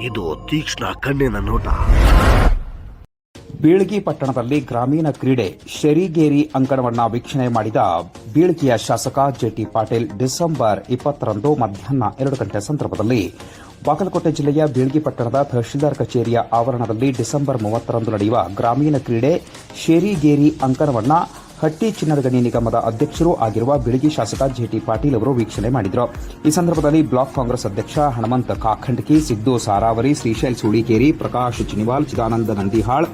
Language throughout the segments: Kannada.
ಇದು ತೀಕ್ಷ್ಣ ಕಣ್ಣಿನ ನೋಟ. ಬೀಳ್ಗಿ ಪಟ್ಟಣದಲ್ಲಿ ಗ್ರಾಮೀಣ ಕ್ರೀಡೆ ಶೆರಿಗೇರಿ ಅಂಕಣವನ್ನ ವೀಕ್ಷಣೆ ಮಾಡಿದ ಬೀಳ್ಗಿಯ ಶಾಸಕ ಜೆಟಿ ಪಾಟೀಲ್ ಡಿಸೆಂಬರ್ 20ರಂದು ಮಧ್ಯಾಹ್ನ 2 ಗಂಟೆ ಸಂದರ್ಭದಲ್ಲಿ ಬಾಗಲಕೋಟೆ ಜಿಲ್ಲೆಯ ಬೀಳ್ಗಿ ಪಟ್ಟಣದ ತಹಶೀಲ್ದಾರ್ ಕಚೇರಿಯ ಆವರಣದಲ್ಲಿ ಡಿಸೆಂಬರ್ 30ರಂದು ನಡೆಯುವ ಗ್ರಾಮೀಣ ಕ್ರೀಡೆ ಶೆರಿಗೇರಿ ಅಂಕಣವನ್ನ ಹಟ್ಟಿ ಚಿನ್ನದ ಗಣಿ ನಿಗಮದ ಅಧ್ಯಕ್ಷರೂ ಆಗಿರುವ ಬೀಳ್ಗಿ ಶಾಸಕ ಜೆಟಿ ಪಾಟೀಲ್ ಅವರು ವೀಕ್ಷಣೆ ಮಾಡಿದರು. ಈ ಸಂದರ್ಭದಲ್ಲಿ ಬ್ಲಾಕ್ ಕಾಂಗ್ರೆಸ್ ಅಧ್ಯಕ್ಷ ಹನುಮಂತ ಕಾಖಂಡ್ಕಿ, ಸಿದ್ದು ಸಾರಾವರಿ, ಶ್ರೀಶೈಲ್ ಸೂಳಿಕೇರಿ, ಪ್ರಕಾಶ್ ಚಿನಿವಾಲ್, ಚಿದಾನಂದ ನಂದಿಹಾಳ್,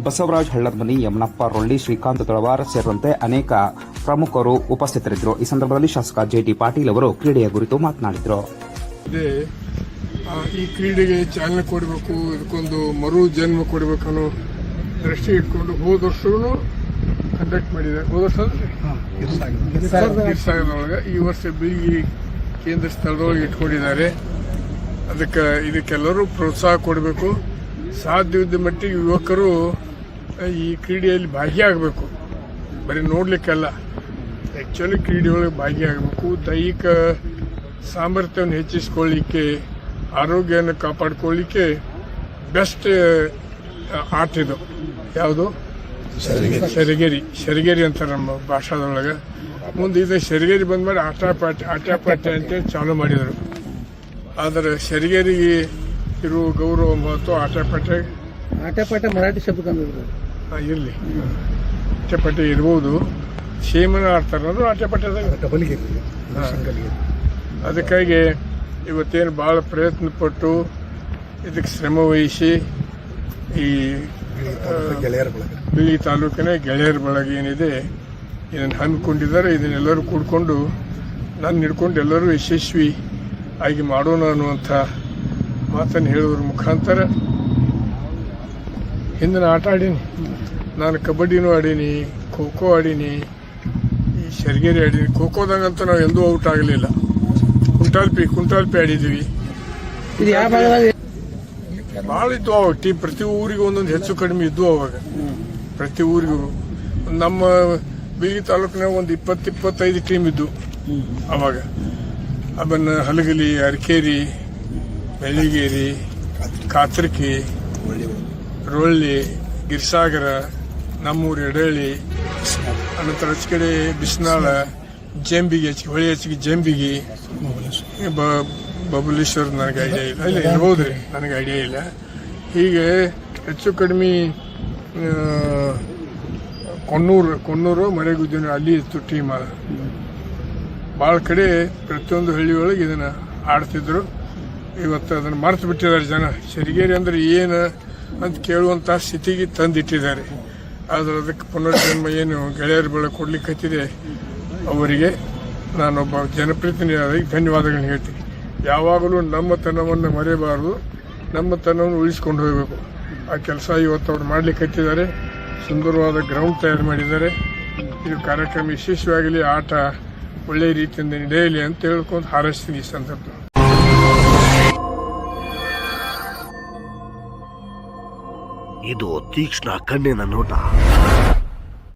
ಬಸವರಾಜ್ ಹಳ್ಳದಮನಿ, ಯಮನಪ್ಪ ರೊಳ್ಳಿ, ಶ್ರೀಕಾಂತ್ ತಳವಾರ್ ಸೇರಿದಂತೆ ಅನೇಕ ಪ್ರಮುಖರು ಉಪಸ್ಥಿತರಿದ್ದರು. ಈ ಸಂದರ್ಭದಲ್ಲಿ ಶಾಸಕ ಜೆಟಿ ಪಾಟೀಲ್ ಅವರು ಕ್ರೀಡೆಯ ಕುರಿತು ಮಾತನಾಡಿದರು. ಈ ಕ್ರೀಡೆಗೆ ಚಾಲನೆ ಕೊಡಬೇಕು, ಇದಕ್ಕೊಂದು ಮರು ಜನ್ಮ ಕೊಡಬೇಕು ಅನ್ನೋ ದೃಷ್ಟಿ ಇಟ್ಕೊಂಡು ಹೋದ ವರ್ಷವೂ ಕಂಡಕ್ಟ್ ಮಾಡಿದ್ದಾರೆ. ಹೋದ ವರ್ಷ ಗಿರ್ಸಾಗರದೊಳಗೆ ಈ ವರ್ಷ ಬೀಳ್ಗಿ ಕೇಂದ್ರ ಸ್ಥಳದೊಳಗೆ ಇಟ್ಕೊಂಡಿದ್ದಾರೆ. ಇದಕ್ಕೆಲ್ಲರೂ ಪ್ರೋತ್ಸಾಹ ಕೊಡಬೇಕು. ಸಾಧ್ಯವಿದ್ದ ಮಟ್ಟಿಗೆ ಯುವಕರು ಈ ಕ್ರೀಡೆಯಲ್ಲಿ ಭಾಗಿಯಾಗಬೇಕು. ಬರೀ ನೋಡ್ಲಿಕ್ಕೆಲ್ಲ, ಆ್ಯಕ್ಚುಲಿ ಕ್ರೀಡೆಯೊಳಗೆ ಭಾಗಿಯಾಗಬೇಕು. ದೈಹಿಕ ಸಾಮರ್ಥ್ಯವನ್ನು ಹೆಚ್ಚಿಸಿಕೊಳ್ಳಿಕ್ಕೆ, ಆರೋಗ್ಯವನ್ನು ಕಾಪಾಡಿಕೊಳ್ಳಿಕ್ಕೆ ಬೆಸ್ಟ್ ಆಟ ಇದು. ಯಾವುದು? ಶೆರಿಗೇರಿ ಅಂತಾರೆ ನಮ್ಮ ಭಾಷಾದೊಳಗೆ. ಮುಂದೆ ಇದು ಶೆರಿಗೇರಿ ಬಂದ್ಮೇಲೆ ಆಟ್ಯಾಪಾಟ್ಯ ಅಂತೇಳಿ ಚಾಲೂ ಮಾಡಿದರು. ಆದರೆ ಶೆರಿಗೇರಿಗೆ ಇರುವ ಗೌರವ ಮಹತ್ವ ಆಟ್ಯಾಪಾಟ್ಯ ಮರಾಠಿ ಶಬ್ದ ಇರಲಿ, ಆಟ್ಯಾಪಾಟ್ಯ ಇರ್ಬೋದು. ಸೇಮನ ಆಡ್ತಾರೆ ಅದು ಆಟ್ಯಾಪಾಟ್ಯದಾಗ. ಅದಕ್ಕಾಗಿ ಇವತ್ತೇನು ಭಾಳ ಪ್ರಯತ್ನ ಪಟ್ಟು ಇದಕ್ಕೆ ಶ್ರಮ ವಹಿಸಿ ಈ ಬೀಳ್ಗಿ ತಾಲೂಕಿನ ಗೆಳೆಯರ ಬಳಗ ಏನಿದೆ ಇದನ್ನು ಹಮ್ಮಿಕೊಂಡಿದ್ದಾರೆ. ಇದನ್ನೆಲ್ಲರೂ ಕೂಡ್ಕೊಂಡು ನಾನು ಹಿಡ್ಕೊಂಡು ಎಲ್ಲರೂ ಯಶಸ್ವಿ ಆಗಿ ಮಾಡೋಣ ಅನ್ನುವಂಥ ಮಾತನ್ನು ಹೇಳುವುದ್ರ ಮುಖಾಂತರ ಹಿಂದಿನ ಆಟ ಆಡೀನಿ ನಾನು. ಕಬಡ್ಡಿನೂ ಆಡೀನಿ, ಖೋ ಖೋ ಆಡೀನಿ, ಈ ಶೆರಿಗೇರಿ ಆಡೀನಿ. ಖೋ ಖೋದಾಗಂತೂ ನಾವು ಎಂದೂ ಔಟ್ ಆಗಲಿಲ್ಲ. ಕುಂಟಾಲ್ಪಿ ಆಡಿದ್ದೀವಿ. ಭಾಳ ಇದ್ದು ಅವಾಗ ಟೀಮ್. ಪ್ರತಿ ಊರಿಗೂ ಒಂದೊಂದು ಹೆಚ್ಚು ಕಡಿಮೆ ಇದ್ದು ಅವಾಗ. ಪ್ರತಿ ಊರಿಗೂ ನಮ್ಮ ಬೀಳ್ಗಿ ತಾಲೂಕಿನಾಗ ಒಂದು 20-25 ಟೀಮ್ ಇದ್ದು ಅವಾಗ. ಅವನ್ನ ಹಲಗಲಿ, ಅರಕೇರಿ, ಬೆಳಿಗೇರಿ, ಕಾತ್ರಕಿ, ರೊಳ್ಳಿ, ಗಿರ್ಸಾಗರ, ನಮ್ಮೂರು ಎಡಹಳ್ಳಿ, ಅನಂತರ ಕಡೆ ಬಿಸ್ನಾಳ, ಜಂಬಿಗೆ ಹೊಳೆ ಹೆಚ್ಚಿಗೆ ಜಂಬಿಗಿ, ಬಬಲೇಶ್ವರ ನನಗೆ ಐಡಿಯಾ ಇಲ್ಲ. ಇಲ್ಲ ಇರ್ಬೋದ್ರಿ, ನನಗೆ ಐಡಿಯಾ ಇಲ್ಲ. ಹೀಗೆ ಹೆಚ್ಚು ಕಡಿಮೆ ಕೊಣ್ಣೂರು ಮಳೆಗುದ್ದಿನ ಅಲ್ಲಿ ಇತ್ತು ಟೀಮ್. ಭಾಳ ಕಡೆ ಪ್ರತಿಯೊಂದು ಹಳ್ಳಿಯೊಳಗೆ ಇದನ್ನು ಆಡ್ತಿದ್ರು. ಇವತ್ತು ಅದನ್ನು ಮರೆತು ಬಿಟ್ಟಿದ್ದಾರೆ ಜನ. ಶೆರಿಗೇರಿ ಅಂದರೆ ಏನು ಅಂತ ಕೇಳುವಂಥ ಸ್ಥಿತಿಗೆ ತಂದಿಟ್ಟಿದ್ದಾರೆ. ಆದರೆ ಅದಕ್ಕೆ ಪುನರ್ಜನ್ಮ ಏನು ಗೆಳೆಯರ ಬೆಳೆ ಕೊಡ್ಲಿಕ್ಕತ್ತಿದೆ ಅವರಿಗೆ ನಾನೊಬ್ಬ ಜನಪ್ರತಿನಿಧಿಯಾಗಿ ಧನ್ಯವಾದಗಳನ್ನ ಹೇಳ್ತೀನಿ. ಯಾವಾಗಲೂ ನಮ್ಮ ತನವನ್ನು ಮರೆಯಬಾರದು, ನಮ್ಮ ತನವನ್ನು ಉಳಿಸ್ಕೊಂಡು ಹೋಗಬೇಕು. ಆ ಕೆಲಸ ಇವತ್ತು ಅವ್ರು ಮಾಡಲಿಕ್ಕತ್ತಿದ್ದಾರೆ. ಸುಂದರವಾದ ಗ್ರೌಂಡ್ ತಯಾರು ಮಾಡಿದ್ದಾರೆ. ಇದು ಕಾರ್ಯಕ್ರಮ ಯಶಸ್ವಿಯಾಗಲಿ, ಆಟ ಒಳ್ಳೆಯ ರೀತಿಯಿಂದ ನಡೆಯಲಿ ಅಂತ ಹೇಳ್ಕೊಂಡು ಹಾರೈಸ್ತೀನಿ ಈ ಸಂದರ್ಭ. ಇದು ತೀಕ್ಷ್ಣ ಕಣ್ಣಿನ ನೋಟ.